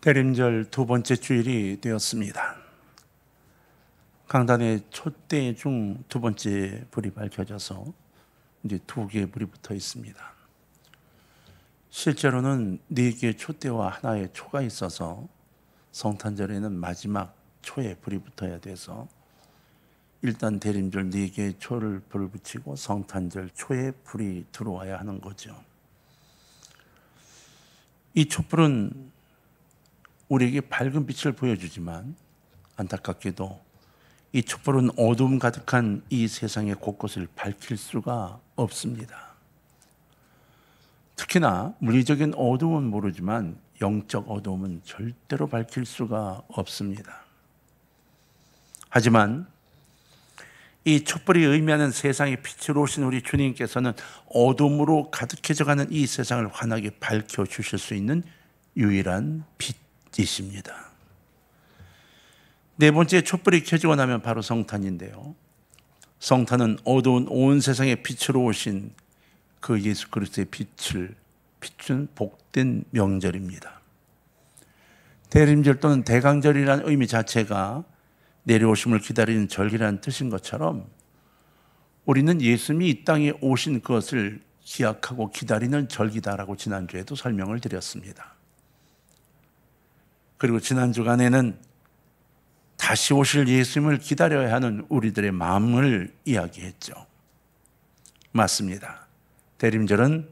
대림절 두 번째 주일이 되었습니다. 강단에 촛대 중 두 번째 불이 밝혀져서 이제 두 개의 불이 붙어 있습니다. 실제로는 네 개의 촛대와 하나의 초가 있어서 성탄절에는 마지막 초에 불이 붙어야 돼서 일단 대림절 네 개의 초를 불을 붙이고 성탄절 초에 불이 들어와야 하는 거죠. 이 촛불은 우리에게 밝은 빛을 보여주지만 안타깝게도 이 촛불은 어둠 가득한 이 세상의 곳곳을 밝힐 수가 없습니다. 특히나 물리적인 어둠은 모르지만 영적 어둠은 절대로 밝힐 수가 없습니다. 하지만 이 촛불이 의미하는 세상의 빛으로 오신 우리 주님께서는 어둠으로 가득해져가는 이 세상을 환하게 밝혀주실 수 있는 유일한 빛이십니다. 네 번째 촛불이 켜지고 나면 바로 성탄인데요. 성탄은 어두운 온 세상의 빛으로 오신 그 예수 그리스도의 빛을 비춘 복된 명절입니다. 대림절 또는 대강절이라는 의미 자체가 내려오심을 기다리는 절기라는 뜻인 것처럼 우리는 예수님이 이 땅에 오신 것을 기약하고 기다리는 절기다라고 지난주에도 설명을 드렸습니다. 그리고 지난 주간에는 다시 오실 예수님을 기다려야 하는 우리들의 마음을 이야기했죠. 맞습니다. 대림절은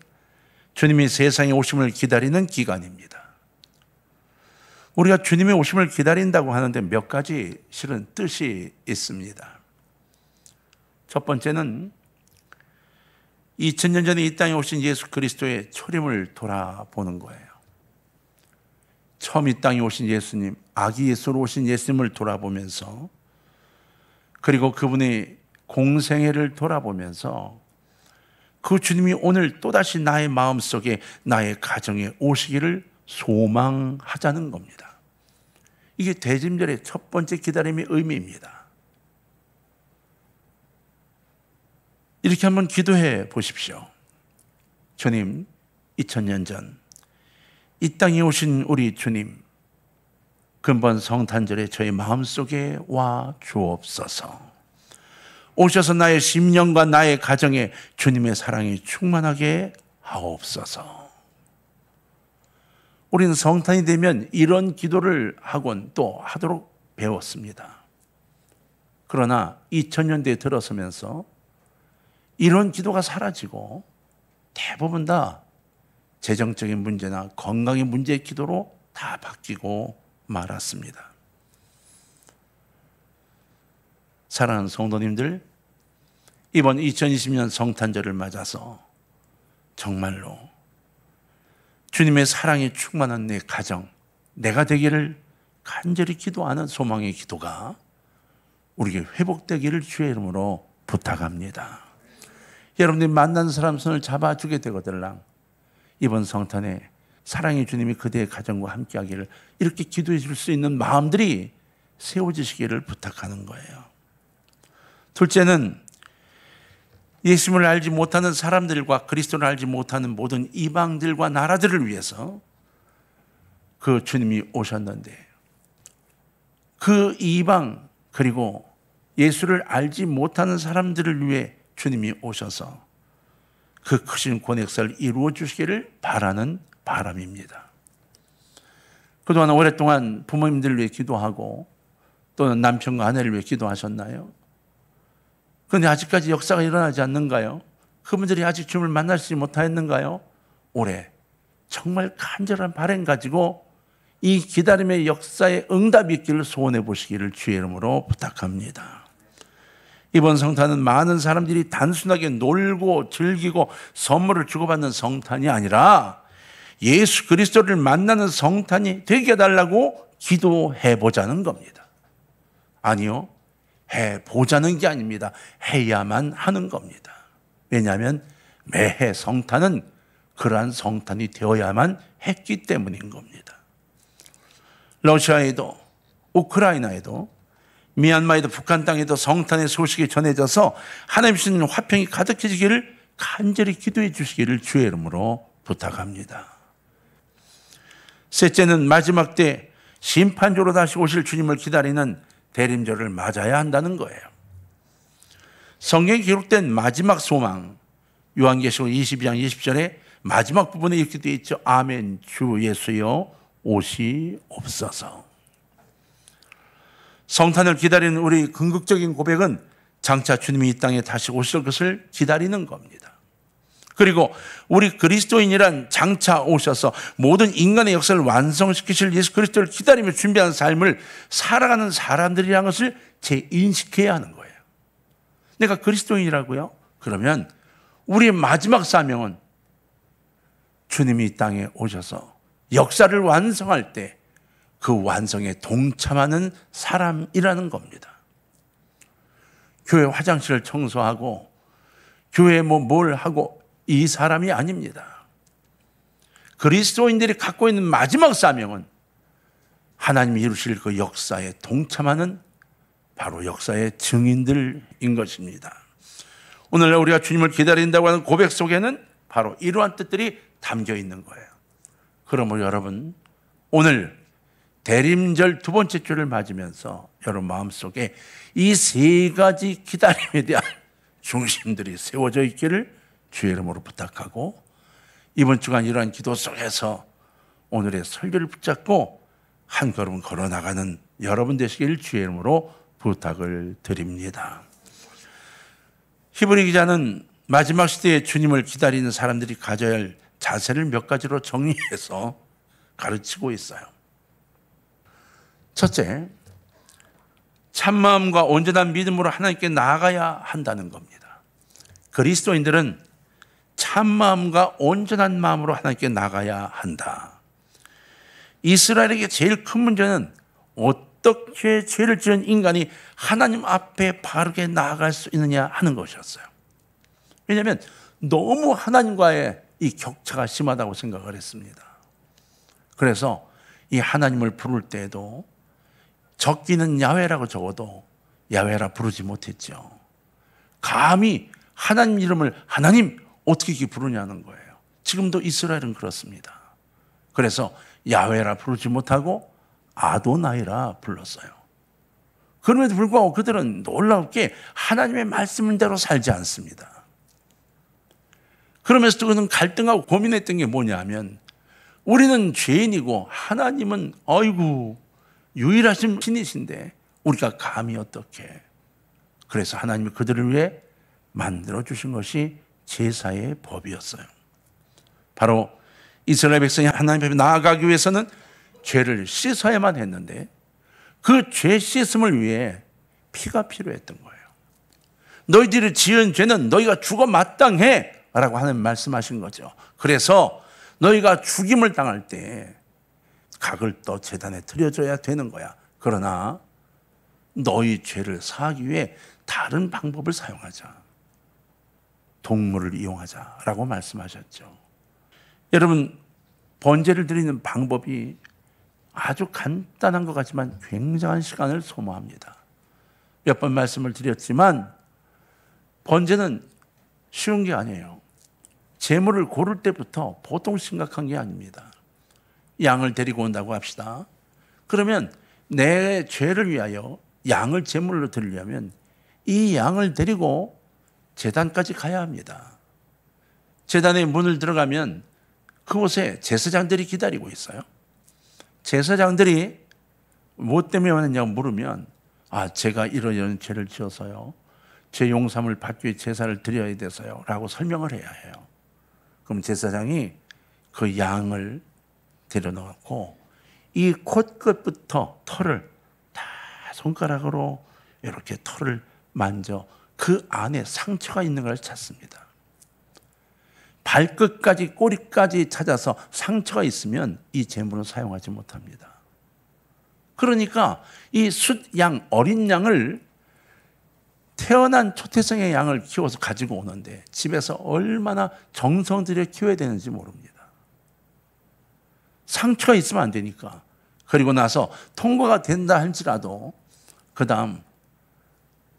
주님이 세상에 오심을 기다리는 기간입니다. 우리가 주님의 오심을 기다린다고 하는데 몇 가지 실은 뜻이 있습니다. 첫 번째는 2000년 전에 이 땅에 오신 예수 그리스도의 초림을 돌아보는 거예요. 처음 이 땅에 오신 예수님, 아기 예수로 오신 예수님을 돌아보면서 그리고 그분의 공생애를 돌아보면서 그 주님이 오늘 또다시 나의 마음속에 나의 가정에 오시기를 소망하자는 겁니다. 이게 대림절의 첫 번째 기다림의 의미입니다. 이렇게 한번 기도해 보십시오. 주님, 2000년 전 이 땅에 오신 우리 주님, 근본 성탄절에 저의 마음속에 와 주옵소서. 오셔서 나의 심령과 나의 가정에 주님의 사랑이 충만하게 하옵소서. 우리는 성탄이 되면 이런 기도를 하곤 또 하도록 배웠습니다. 그러나 2000년대에 들어서면서 이런 기도가 사라지고 대부분 다 재정적인 문제나 건강의 문제의 기도로 다 바뀌고 말았습니다. 사랑하는 성도님들, 이번 2020년 성탄절을 맞아서 정말로 주님의 사랑이 충만한 내 가정, 내가 되기를 간절히 기도하는 소망의 기도가 우리에게 회복되기를 주의 이름으로 부탁합니다. 여러분들이 만난 사람 손을 잡아주게 되거들랑 이번 성탄에 사랑의 주님이 그대의 가정과 함께하기를 이렇게 기도해 줄 수 있는 마음들이 세워지시기를 부탁하는 거예요. 둘째는 예수님을 알지 못하는 사람들과 그리스도를 알지 못하는 모든 이방들과 나라들을 위해서 그 주님이 오셨는데 그 이방 그리고 예수를 알지 못하는 사람들을 위해 주님이 오셔서 그 크신 권역사를 이루어 주시기를 바라는 바람입니다. 그동안 오랫동안 부모님들을 위해 기도하고 또는 남편과 아내를 위해 기도하셨나요? 그런데 아직까지 역사가 일어나지 않는가요? 그분들이 아직 주님을 만나지 못하였는가요? 올해 정말 간절한 바람 가지고 이 기다림의 역사에 응답이 있기를 소원해 보시기를 주의 이름으로 부탁합니다. 이번 성탄은 많은 사람들이 단순하게 놀고 즐기고 선물을 주고받는 성탄이 아니라 예수 그리스도를 만나는 성탄이 되게 해달라고 기도해 보자는 겁니다. 아니요, 해보자는 게 아닙니다. 해야만 하는 겁니다. 왜냐하면 매해 성탄은 그러한 성탄이 되어야만 했기 때문인 겁니다. 러시아에도 우크라이나에도 미얀마에도 북한 땅에도 성탄의 소식이 전해져서 하나님 주시는 화평이 가득해지기를 간절히 기도해 주시기를 주의 이름으로 부탁합니다. 셋째는 마지막 때 심판조로 다시 오실 주님을 기다리는 대림절을 맞아야 한다는 거예요. 성경에 기록된 마지막 소망, 요한계시록 22장 20절에 마지막 부분에 이렇게 되어 있죠. 아멘, 주 예수여 오시옵소서. 성탄을 기다리는 우리 궁극적인 고백은 장차 주님이 이 땅에 다시 오실 것을 기다리는 겁니다. 그리고 우리 그리스도인이란 장차 오셔서 모든 인간의 역사를 완성시키실 예수 그리스도를 기다리며 준비하는 삶을 살아가는 사람들이라는 것을 재인식해야 하는 거예요. 내가 그리스도인이라고요? 그러면 우리의 마지막 사명은 주님이 이 땅에 오셔서 역사를 완성할 때 그 완성에 동참하는 사람이라는 겁니다. 교회 화장실을 청소하고 교회에 뭘 하고 이 사람이 아닙니다. 그리스도인들이 갖고 있는 마지막 사명은 하나님이 이루실 그 역사에 동참하는 바로 역사의 증인들인 것입니다. 오늘날 우리가 주님을 기다린다고 하는 고백 속에는 바로 이러한 뜻들이 담겨 있는 거예요. 그러므로 여러분, 오늘 대림절 두 번째 주를 맞으면서 여러분 마음속에 이 세 가지 기다림에 대한 중심들이 세워져 있기를 주의 이름으로 부탁하고, 이번 주간 이러한 기도 속에서 오늘의 설교를 붙잡고 한 걸음 걸어 나가는 여러분 되시길 주의 이름으로 부탁을 드립니다. 히브리 기자는 마지막 시대에 주님을 기다리는 사람들이 가져야 할 자세를 몇 가지로 정리해서 가르치고 있어요. 첫째, 참마음과 온전한 믿음으로 하나님께 나아가야 한다는 겁니다. 그리스도인들은 참마음과 온전한 마음으로 하나님께 나가야 한다. 이스라엘에게 제일 큰 문제는 어떻게 죄를 지은 인간이 하나님 앞에 바르게 나아갈 수 있느냐 하는 것이었어요. 왜냐하면 너무 하나님과의 이 격차가 심하다고 생각을 했습니다. 그래서 이 하나님을 부를 때에도 적기는 야훼라고 적어도 야훼라 부르지 못했죠. 감히 하나님 이름을 하나님 어떻게 이렇게 부르냐는 거예요. 지금도 이스라엘은 그렇습니다. 그래서 야훼라 부르지 못하고 아도나이라 불렀어요. 그럼에도 불구하고 그들은 놀랍게 하나님의 말씀대로 살지 않습니다. 그러면서도 그는 갈등하고 고민했던 게 뭐냐면, 우리는 죄인이고 하나님은 아이고 유일하신 신이신데 우리가 감히 어떻게. 그래서 하나님이 그들을 위해 만들어주신 것이 제사의 법이었어요. 바로 이스라엘 백성이 하나님 앞에 나아가기 위해서는 죄를 씻어야만 했는데 그 죄 씻음을 위해 피가 필요했던 거예요. 너희들이 지은 죄는 너희가 죽어 마땅해 라고 하나님 말씀하신 거죠. 그래서 너희가 죽임을 당할 때 각을 떠 제단에 드려줘야 되는 거야. 그러나 너희 죄를 사하기 위해 다른 방법을 사용하자. 동물을 이용하자라고 말씀하셨죠. 여러분, 번제를 드리는 방법이 아주 간단한 것 같지만 굉장한 시간을 소모합니다. 몇 번 말씀을 드렸지만 번제는 쉬운 게 아니에요. 제물을 고를 때부터 보통 심각한 게 아닙니다. 양을 데리고 온다고 합시다. 그러면 내 죄를 위하여 양을 제물로 드리려면 이 양을 데리고 제단까지 가야 합니다. 제단의 문을 들어가면 그곳에 제사장들이 기다리고 있어요. 제사장들이 뭐 때문에 왔느냐고 물으면, 제가 이런 죄를 지어서요, 죄 용서함을 받기 위해 제사를 드려야 돼서요 라고 설명을 해야 해요. 그럼 제사장이 그 양을 데려놓고 이 콧끝부터 털을 다 손가락으로 이렇게 털을 만져 그 안에 상처가 있는 걸 찾습니다. 발끝까지 꼬리까지 찾아서 상처가 있으면 이 제물은 사용하지 못합니다. 그러니까 이 숫양, 어린 양을, 태어난 초태생의 양을 키워서 가지고 오는데 집에서 얼마나 정성 들여 키워야 되는지 모릅니다. 상처가 있으면 안 되니까. 그리고 나서 통과가 된다 할지라도 그 다음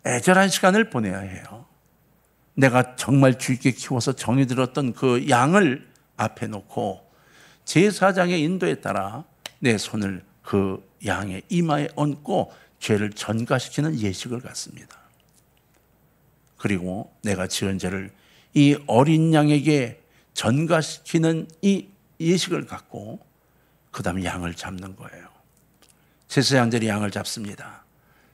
애절한 시간을 보내야 해요. 내가 정말 주의 있게 키워서 정이 들었던 그 양을 앞에 놓고 제사장의 인도에 따라 내 손을 그 양의 이마에 얹고 죄를 전가시키는 예식을 갖습니다. 그리고 내가 지은 죄를 이 어린 양에게 전가시키는 이 예식을 갖고 그 다음에 양을 잡는 거예요. 제사장들이 양을 잡습니다.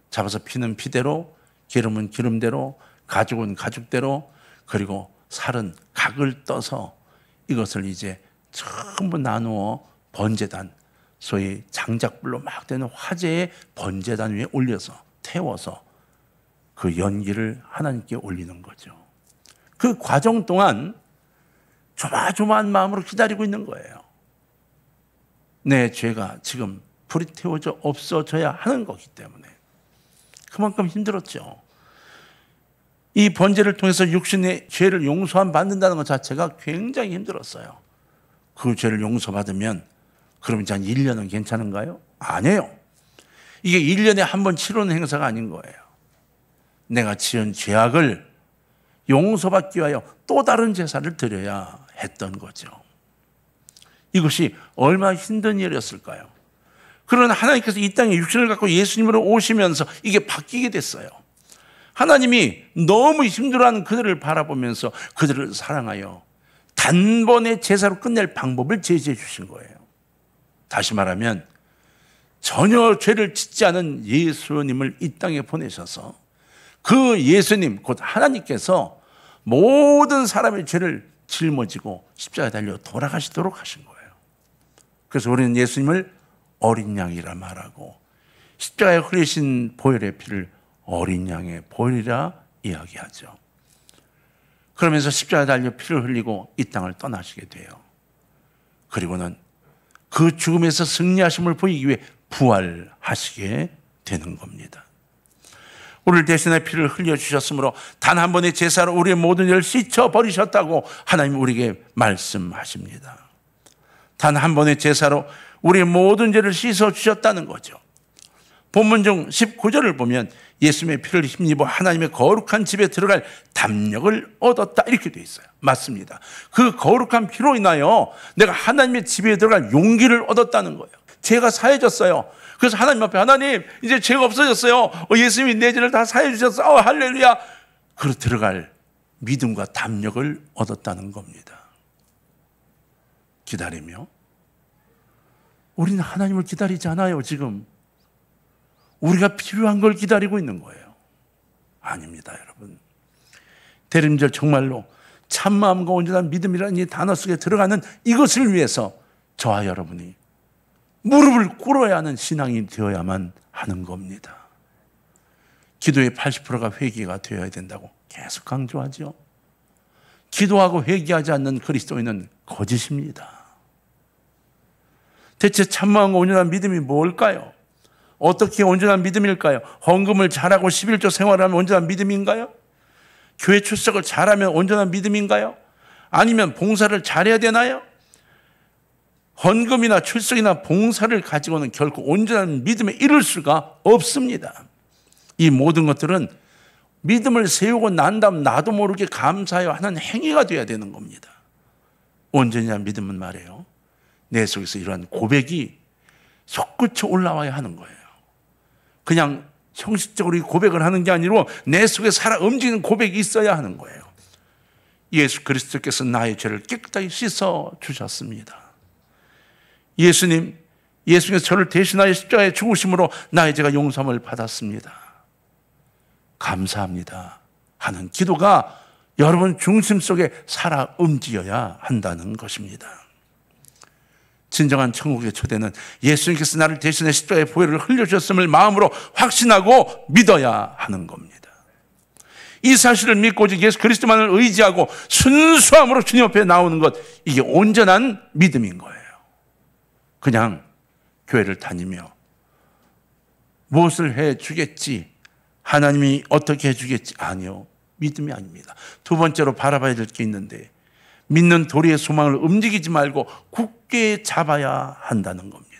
잡아서 피는 피대로, 기름은 기름대로, 가죽은 가죽대로, 그리고 살은 각을 떠서 이것을 이제 전부 나누어 번제단, 소위 장작불로 막 되는 화재의 번제단 위에 올려서 태워서 그 연기를 하나님께 올리는 거죠. 그 과정 동안 조마조마한 마음으로 기다리고 있는 거예요. 내 죄가 지금 불이 태워져 없어져야 하는 거기 때문에 그만큼 힘들었죠. 이 번제를 통해서 육신의 죄를 용서함 받는다는 것 자체가 굉장히 힘들었어요. 그 죄를 용서받으면 그럼 이제 한 1년은 괜찮은가요? 아니에요. 이게 1년에 한 번 치르는 행사가 아닌 거예요. 내가 지은 죄악을 용서받기 위하여 또 다른 제사를 드려야 했던 거죠. 이것이 얼마나 힘든 일이었을까요? 그러나 하나님께서 이 땅에 육신을 갖고 예수님으로 오시면서 이게 바뀌게 됐어요. 하나님이 너무 힘들어하는 그들을 바라보면서 그들을 사랑하여 단번에 제사로 끝낼 방법을 제시해 주신 거예요. 다시 말하면 전혀 죄를 짓지 않은 예수님을 이 땅에 보내셔서 그 예수님 곧 하나님께서 모든 사람의 죄를 짊어지고 십자가에 달려 돌아가시도록 하신 거예요. 그래서 우리는 예수님을 어린 양이라 말하고 십자가에 흘리신 보혈의 피를 어린 양의 보혈이라 이야기하죠. 그러면서 십자가에 달려 피를 흘리고 이 땅을 떠나시게 돼요. 그리고는 그 죽음에서 승리하심을 보이기 위해 부활하시게 되는 겁니다. 우리를 대신해 피를 흘려주셨으므로 단 한 번의 제사로 우리의 모든 죄를 씻어버리셨다고 하나님 우리에게 말씀하십니다. 단 한 번의 제사로 우리의 모든 죄를 씻어주셨다는 거죠. 본문 중 19절을 보면 예수님의 피를 힘입어 하나님의 거룩한 집에 들어갈 담력을 얻었다 이렇게 되어 있어요. 맞습니다. 그 거룩한 피로 인하여 내가 하나님의 집에 들어갈 용기를 얻었다는 거예요. 죄가 사해졌어요. 그래서 하나님 앞에 하나님 이제 죄가 없어졌어요. 예수님이 내 죄를 다 사해 주셨어요. 할렐루야. 그로 들어갈 믿음과 담력을 얻었다는 겁니다. 기다리며 우리는 하나님을 기다리지 않아요. 지금 우리가 필요한 걸 기다리고 있는 거예요. 아닙니다, 여러분. 대림절 정말로 참마음과 온전한 믿음이라는 이 단어 속에 들어가는 이것을 위해서 저와 여러분이 무릎을 꿇어야 하는 신앙이 되어야만 하는 겁니다. 기도의 80%가 회개가 되어야 된다고 계속 강조하죠. 기도하고 회개하지 않는 그리스도인은 거짓입니다. 대체 참마음과 온전한 믿음이 뭘까요? 어떻게 온전한 믿음일까요? 헌금을 잘하고 11조 생활하면 온전한 믿음인가요? 교회 출석을 잘하면 온전한 믿음인가요? 아니면 봉사를 잘해야 되나요? 헌금이나 출석이나 봉사를 가지고는 결코 온전한 믿음에 이를 수가 없습니다. 이 모든 것들은 믿음을 세우고 난 다음 나도 모르게 감사하여 하는 행위가 되어야 되는 겁니다. 온전한 믿음은 말이에요. 내 속에서 이러한 고백이 솟구쳐 올라와야 하는 거예요. 그냥 형식적으로 이 고백을 하는 게 아니고 내 속에 살아 움직이는 고백이 있어야 하는 거예요. 예수 그리스도께서 나의 죄를 깨끗하게 씻어 주셨습니다. 예수님께서 저를 대신하여 십자가에 죽으심으로 나의 죄가 용서함을 받았습니다. 감사합니다 하는 기도가 여러분 중심 속에 살아 움직여야 한다는 것입니다. 진정한 천국의 초대는 예수님께서 나를 대신해 십자가의 보혈을 흘려주셨음을 마음으로 확신하고 믿어야 하는 겁니다. 이 사실을 믿고 오직 예수 그리스도만을 의지하고 순수함으로 주님 앞에 나오는 것, 이게 온전한 믿음인 거예요. 그냥 교회를 다니며 무엇을 해주겠지, 하나님이 어떻게 해주겠지, 아니요, 믿음이 아닙니다. 두 번째로 바라봐야 될 게 있는데, 믿는 도리의 소망을 움직이지 말고 굳게 잡아야 한다는 겁니다.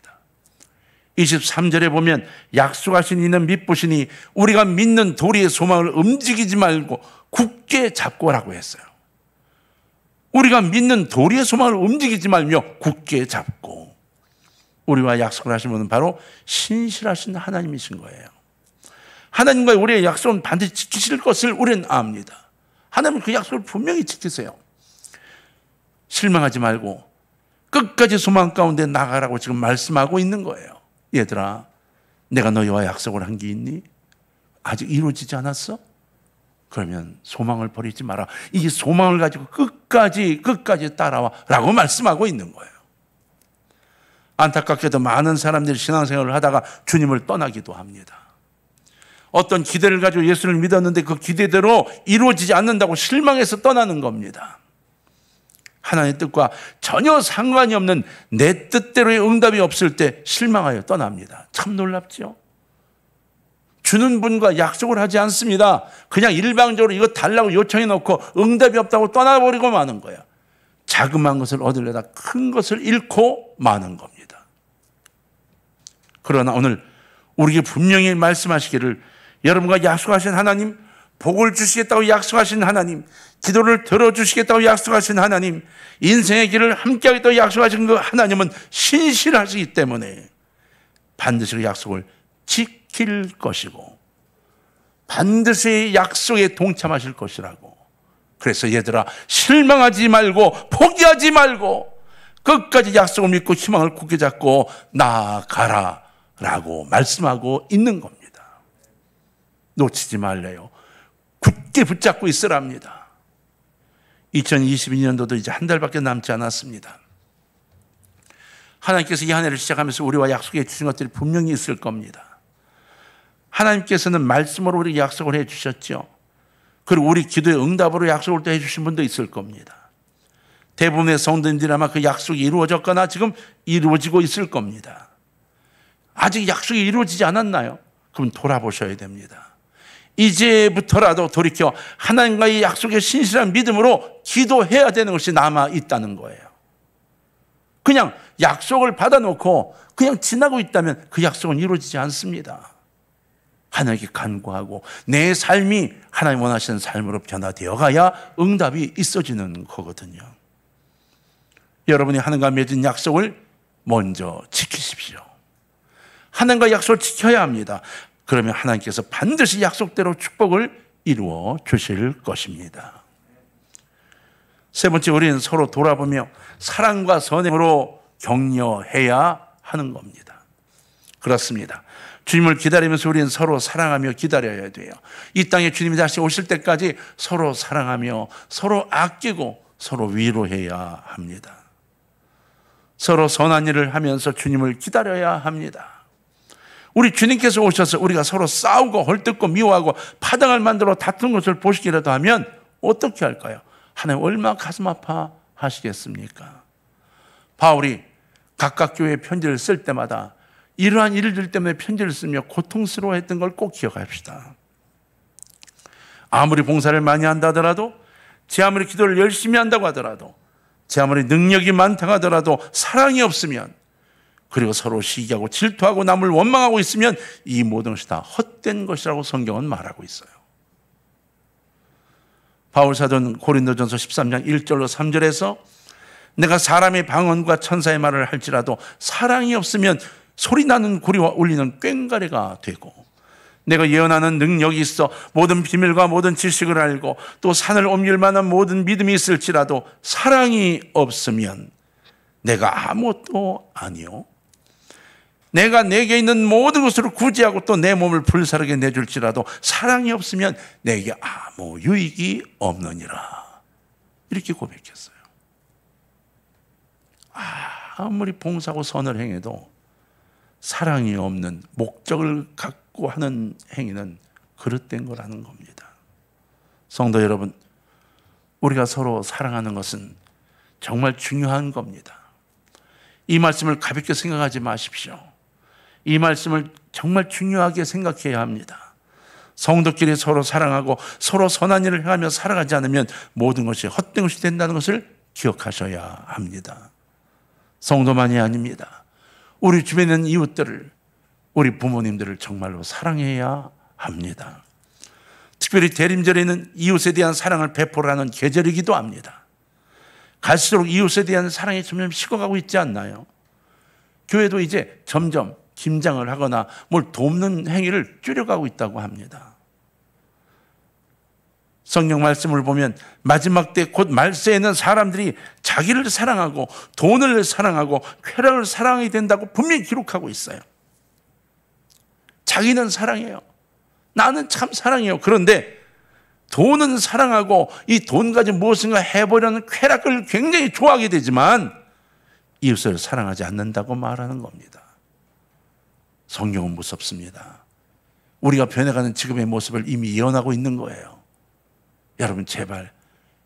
23절에 보면 약속하신 이는 믿으시니 우리가 믿는 도리의 소망을 움직이지 말고 굳게 잡고라고 했어요. 우리가 믿는 도리의 소망을 움직이지 말며 굳게 잡고, 우리와 약속을 하신 분은 바로 신실하신 하나님이신 거예요. 하나님과의 우리의 약속은 반드시 지키실 것을 우리는 압니다. 하나님은 그 약속을 분명히 지키세요. 실망하지 말고 끝까지 소망 가운데 나가라고 지금 말씀하고 있는 거예요. 얘들아, 내가 너희와 약속을 한 게 있니? 아직 이루어지지 않았어? 그러면 소망을 버리지 마라. 이 소망을 가지고 끝까지 따라와 라고 말씀하고 있는 거예요. 안타깝게도 많은 사람들이 신앙생활을 하다가 주님을 떠나기도 합니다. 어떤 기대를 가지고 예수를 믿었는데 그 기대대로 이루어지지 않는다고 실망해서 떠나는 겁니다. 하나님의 뜻과 전혀 상관이 없는 내 뜻대로의 응답이 없을 때 실망하여 떠납니다. 참 놀랍죠? 주는 분과 약속을 하지 않습니다. 그냥 일방적으로 이거 달라고 요청해 놓고 응답이 없다고 떠나버리고 마는 거예요. 자그마한 것을 얻으려다 큰 것을 잃고 마는 겁니다. 그러나 오늘 우리에게 분명히 말씀하시기를 여러분과 약속하신 하나님, 복을 주시겠다고 약속하신 하나님, 기도를 들어주시겠다고 약속하신 하나님, 인생의 길을 함께하겠다고 약속하신 그 하나님은 신실하시기 때문에 반드시 그 약속을 지킬 것이고 반드시 약속에 동참하실 것이라고. 그래서 얘들아, 실망하지 말고 포기하지 말고 끝까지 약속을 믿고 희망을 굳게 잡고 나아가라 라고 말씀하고 있는 겁니다. 놓치지 말래요. 굳게 붙잡고 있으랍니다. 2022년도도 이제 한 달밖에 남지 않았습니다. 하나님께서 이 한 해를 시작하면서 우리와 약속해 주신 것들이 분명히 있을 겁니다. 하나님께서는 말씀으로 우리 약속을 해 주셨죠. 그리고 우리 기도의 응답으로 약속을 또 해 주신 분도 있을 겁니다. 대부분의 성도님들이 아마 그 약속이 이루어졌거나 지금 이루어지고 있을 겁니다. 아직 약속이 이루어지지 않았나요? 그럼 돌아보셔야 됩니다. 이제부터라도 돌이켜 하나님과의 약속의 신실한 믿음으로 기도해야 되는 것이 남아 있다는 거예요. 그냥 약속을 받아놓고 그냥 지나고 있다면 그 약속은 이루어지지 않습니다. 하나님께 간구하고 내 삶이 하나님 원하시는 삶으로 변화되어 가야 응답이 있어지는 거거든요. 여러분이 하나님과 맺은 약속을 먼저 지키십시오. 하나님과 약속을 지켜야 합니다. 그러면 하나님께서 반드시 약속대로 축복을 이루어 주실 것입니다. 세 번째, 우리는 서로 돌아보며 사랑과 선행으로 격려해야 하는 겁니다. 그렇습니다. 주님을 기다리면서 우리는 서로 사랑하며 기다려야 돼요. 이 땅에 주님이 다시 오실 때까지 서로 사랑하며 서로 아끼고 서로 위로해야 합니다. 서로 선한 일을 하면서 주님을 기다려야 합니다. 우리 주님께서 오셔서 우리가 서로 싸우고 헐뜯고 미워하고 파당을 만들어 다투는 것을 보시기라도 하면 어떻게 할까요? 하나님 얼마나 가슴 아파 하시겠습니까? 바울이 각각 교회에 편지를 쓸 때마다 이러한 일들 때문에 편지를 쓰며 고통스러워했던 걸 꼭 기억합시다. 아무리 봉사를 많이 한다 하더라도, 제 아무리 기도를 열심히 한다고 하더라도, 제 아무리 능력이 많다고 하더라도 사랑이 없으면, 그리고 서로 시기하고 질투하고 남을 원망하고 있으면 이 모든 것이 다 헛된 것이라고 성경은 말하고 있어요. 바울 사도는 고린도전서 13장 1절로 3절에서 내가 사람의 방언과 천사의 말을 할지라도 사랑이 없으면 소리나는 구리와 울리는 꽹과리가 되고, 내가 예언하는 능력이 있어 모든 비밀과 모든 지식을 알고 또 산을 옮길 만한 모든 믿음이 있을지라도 사랑이 없으면 내가 아무것도 아니요, 내가 내게 있는 모든 것으로 구제하고 또 내 몸을 불사르게 내줄지라도 사랑이 없으면 내게 아무 유익이 없느니라. 이렇게 고백했어요. 아무리 봉사하고 선을 행해도 사랑이 없는, 목적을 갖고 하는 행위는 그릇된 거라는 겁니다. 성도 여러분, 우리가 서로 사랑하는 것은 정말 중요한 겁니다. 이 말씀을 가볍게 생각하지 마십시오. 이 말씀을 정말 중요하게 생각해야 합니다. 성도끼리 서로 사랑하고 서로 선한 일을 행하며 살아가지 않으면 모든 것이 헛된 것이 된다는 것을 기억하셔야 합니다. 성도만이 아닙니다. 우리 주변에 있는 이웃들을, 우리 부모님들을 정말로 사랑해야 합니다. 특별히 대림절에는 이웃에 대한 사랑을 베풀어라는 계절이기도 합니다. 갈수록 이웃에 대한 사랑이 점점 식어가고 있지 않나요? 교회도 이제 점점 김장을 하거나 뭘 돕는 행위를 줄여가고 있다고 합니다. 성경 말씀을 보면 마지막 때 곧 말세에는 사람들이 자기를 사랑하고 돈을 사랑하고 쾌락을 사랑하게 된다고 분명히 기록하고 있어요. 자기는 사랑해요. 나는 참 사랑해요. 그런데 돈은 사랑하고 이 돈 가지고 무엇인가 해보려는 쾌락을 굉장히 좋아하게 되지만 이웃을 사랑하지 않는다고 말하는 겁니다. 성경은 무섭습니다. 우리가 변해가는 지금의 모습을 이미 예언하고 있는 거예요. 여러분 제발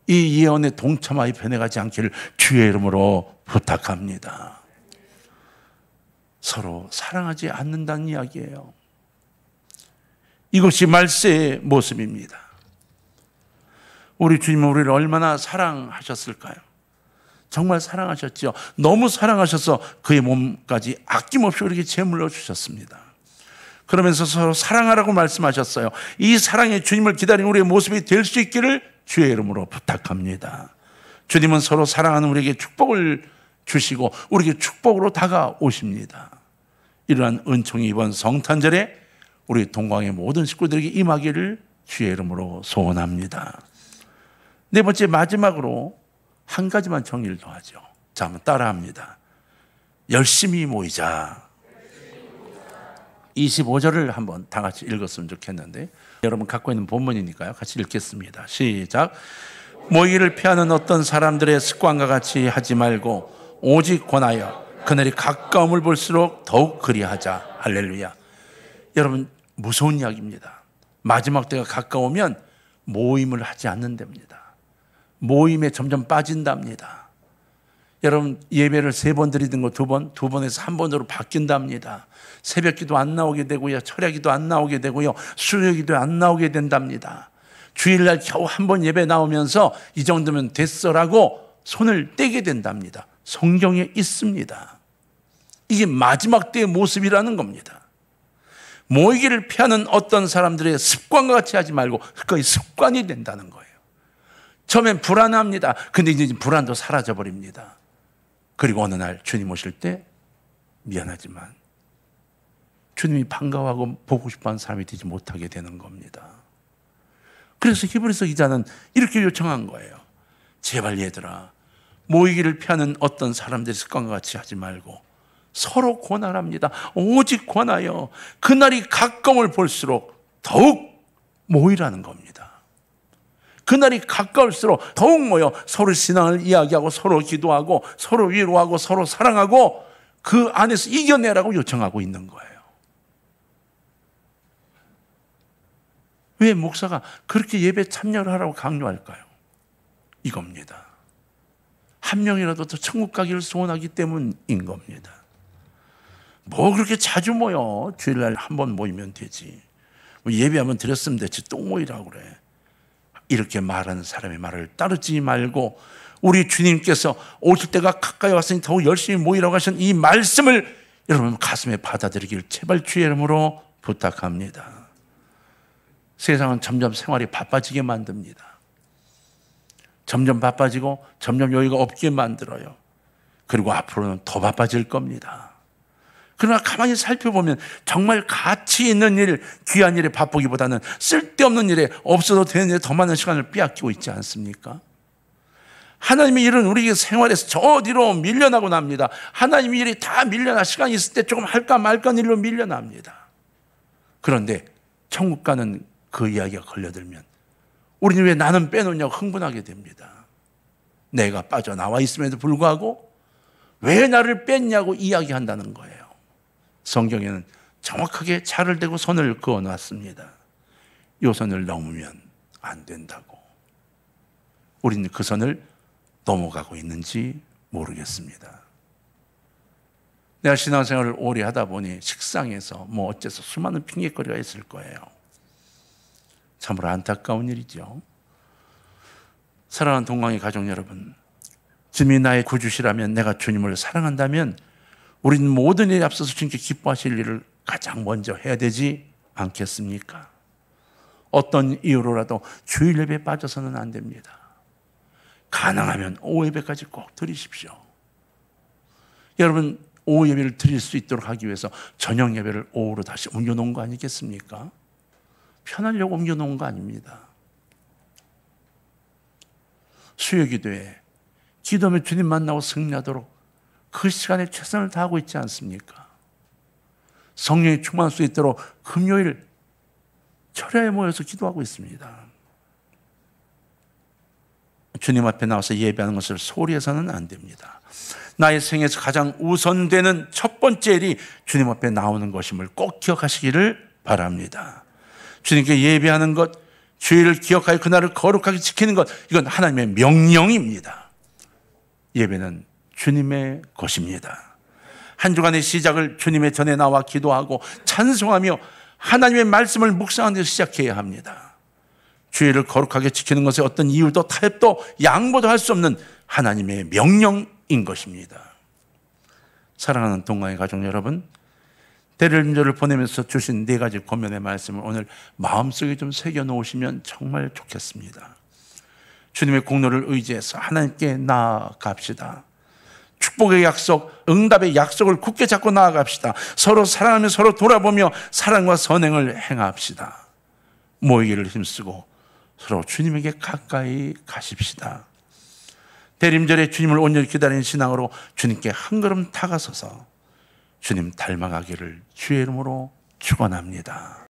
이 예언에 동참하여 변해가지 않기를 주의 이름으로 부탁합니다. 서로 사랑하지 않는다는 이야기예요. 이것이 말세의 모습입니다. 우리 주님은 우리를 얼마나 사랑하셨을까요? 정말 사랑하셨죠. 너무 사랑하셔서 그의 몸까지 아낌없이 우리에게 제물로 주셨습니다. 그러면서 서로 사랑하라고 말씀하셨어요. 이 사랑의 주님을 기다리는 우리의 모습이 될 수 있기를 주의 이름으로 부탁합니다. 주님은 서로 사랑하는 우리에게 축복을 주시고 우리에게 축복으로 다가오십니다. 이러한 은총이 이번 성탄절에 우리 동광의 모든 식구들에게 임하기를 주의 이름으로 소원합니다. 네 번째, 마지막으로 한 가지만 정리를 더 하죠. 자, 한번 따라합니다. 열심히 모이자. 25절을 한번 다 같이 읽었으면 좋겠는데, 여러분 갖고 있는 본문이니까요. 같이 읽겠습니다. 시작. 모이기를 피하는 어떤 사람들의 습관과 같이 하지 말고 오직 권하여 그날이 가까움을 볼수록 더욱 그리하자. 할렐루야. 여러분 무서운 이야기입니다. 마지막 때가 가까우면 모임을 하지 않는답니다. 모임에 점점 빠진답니다. 여러분 예배를 3번 드리던 거 2번, 2번에서 1번으로 바뀐답니다. 새벽기도 안 나오게 되고요, 철야기도 안 나오게 되고요, 수요기도 안 나오게 된답니다. 주일날 겨우 1번 예배 나오면서 이 정도면 됐어라고 손을 떼게 된답니다. 성경에 있습니다. 이게 마지막 때의 모습이라는 겁니다. 모이기를 피하는 어떤 사람들의 습관과 같이 하지 말고 거의 습관이 된다는 거예요. 처음엔 불안합니다. 근데 이제 불안도 사라져버립니다. 그리고 어느 날 주님 오실 때 미안하지만 주님이 반가워하고 보고 싶어하는 사람이 되지 못하게 되는 겁니다. 그래서 히브리서 기자는 이렇게 요청한 거예요. 제발 얘들아, 모이기를 피하는 어떤 사람들의 습관과 같이 하지 말고 서로 권하랍니다. 오직 권하여 그날이 가까움을 볼수록 더욱 모이라는 겁니다. 그날이 가까울수록 더욱 모여 서로 신앙을 이야기하고 서로 기도하고 서로 위로하고 서로 사랑하고 그 안에서 이겨내라고 요청하고 있는 거예요. 왜 목사가 그렇게 예배 참여를 하라고 강요할까요? 이겁니다. 한 명이라도 더 천국 가기를 소원하기 때문인 겁니다. 뭐 그렇게 자주 모여? 주일날 한 번 모이면 되지. 예배 한번 드렸으면 됐지 또 모이라고 그래. 이렇게 말하는 사람의 말을 따르지 말고 우리 주님께서 오실 때가 가까이 왔으니 더욱 열심히 모이라고 하신 이 말씀을 여러분 가슴에 받아들이길 제발 주의 이름으로 부탁합니다. 세상은 점점 생활이 바빠지게 만듭니다. 점점 바빠지고 점점 여유가 없게 만들어요. 그리고 앞으로는 더 바빠질 겁니다. 그러나 가만히 살펴보면 정말 가치 있는 일, 귀한 일에 바쁘기보다는 쓸데없는 일에 없어도 되는 일에 더 많은 시간을 빼앗기고 있지 않습니까? 하나님의 일은 우리 생활에서 저 뒤로 밀려나고 납니다. 하나님의 일이 다 밀려나 시간이 있을 때 조금 할까 말까 일로 밀려납니다. 그런데 천국 가는 그 이야기가 걸려들면 우리는 왜 나는 빼놓냐고 흥분하게 됩니다. 내가 빠져나와 있음에도 불구하고 왜 나를 뺐냐고 이야기한다는 거예요. 성경에는 정확하게 차를 대고 선을 그어놨습니다. 이 선을 넘으면 안 된다고. 우리는 그 선을 넘어가고 있는지 모르겠습니다. 내가 신앙생활을 오래 하다 보니 식상해서 뭐 어째서 수많은 핑계거리가 있을 거예요. 참으로 안타까운 일이죠. 사랑하는 동광의 가족 여러분, 주님이 나의 구주시라면, 내가 주님을 사랑한다면 우리는 모든 일에 앞서서 주님께 기뻐하실 일을 가장 먼저 해야 되지 않겠습니까? 어떤 이유로라도 주일 예배에 빠져서는 안 됩니다. 가능하면 오후 예배까지 꼭 드리십시오. 여러분 오후 예배를 드릴 수 있도록 하기 위해서 저녁 예배를 오후로 다시 옮겨놓은 거 아니겠습니까? 편하려고 옮겨놓은 거 아닙니다. 수요기도에 기도하며 주님 만나고 승리하도록 그 시간에 최선을 다하고 있지 않습니까? 성령이 충만할 수 있도록 금요일 철야에 모여서 기도하고 있습니다. 주님 앞에 나와서 예배하는 것을 소홀히 해서는 안 됩니다. 나의 생에서 가장 우선되는 첫 번째 일이 주님 앞에 나오는 것임을 꼭 기억하시기를 바랍니다. 주님께 예배하는 것, 주일을 기억하여 그날을 거룩하게 지키는 것, 이건 하나님의 명령입니다. 예배는 주님의 것입니다. 한 주간의 시작을 주님의 전에 나와 기도하고 찬송하며 하나님의 말씀을 묵상하는 데 시작해야 합니다. 주일을 거룩하게 지키는 것에 어떤 이유도 타협도 양보도 할 수 없는 하나님의 명령인 것입니다. 사랑하는 동가의 가족 여러분, 대림절을 보내면서 주신 4가지 권면의 말씀을 오늘 마음속에 좀 새겨놓으시면 정말 좋겠습니다. 주님의 공로를 의지해서 하나님께 나아갑시다. 축복의 약속, 응답의 약속을 굳게 잡고 나아갑시다. 서로 사랑하며 서로 돌아보며 사랑과 선행을 행합시다. 모이기를 힘쓰고 서로 주님에게 가까이 가십시다. 대림절에 주님을 온전히 기다리는 신앙으로 주님께 한 걸음 다가서서 주님 닮아가기를 주의 이름으로 축원합니다.